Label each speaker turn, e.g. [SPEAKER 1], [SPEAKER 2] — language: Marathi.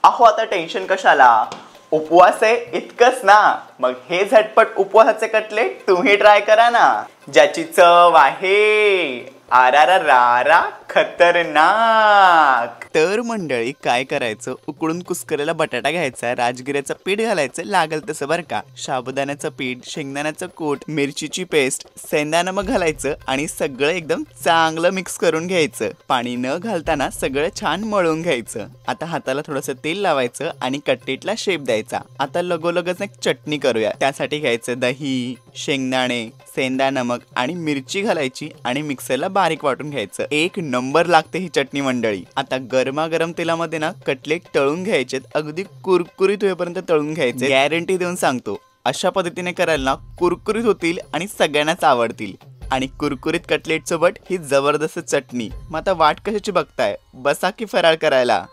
[SPEAKER 1] अहो आता टेन्शन कशाला, उपवास आहे इतकंच ना। मग हे झटपट उपवासाचे कटलेट तुम्ही ट्राय करा ना, ज्याची चव आहे आरारारा खतरनाक। तर मंडळी काय करायचं, उकडून कुस्करलेला बटाटा घ्यायचा, राजगिऱ्याचं पीठ घालायचं लागल तसं बरं का, साबुदाण्याचं पीठ, शेंगदाण्याचं कूट, मिरचीची पेस्ट, सेंधा नमक घालायचं आणि सगळं एकदम चांगलं मिक्स करून घ्यायचं। पाणी न घालताना सगळं छान मळून घ्यायचं। आता हाताला थोडंसं तेल लावायचं आणि कटलेटला शेप द्यायचा। आता लगोलगच एक चटणी करूया। त्यासाठी घ्यायचं दही, शेंगदाणे, सेंधा नमक आणि मिरची घालायची आणि मिक्सरला बारीक वाटून घ्यायचं। एक नंबर लागते ही चटणी मंडळी। आता गरमागरम तेलामध्ये ना कटलेट तळून घ्यायचे, अगदी कुरकुरीत होईपर्यंत तळून घ्यायचे। गॅरंटी देऊन सांगतो, अशा पद्धतीने करायला ना कुरकुरीत होतील आणि सगळ्यांनाच आवडतील। आणि कुरकुरीत कटलेट सोबत ही जबरदस्त चटणी। मग आता वाट कशाची बघताय, बसा की फराळ करायला।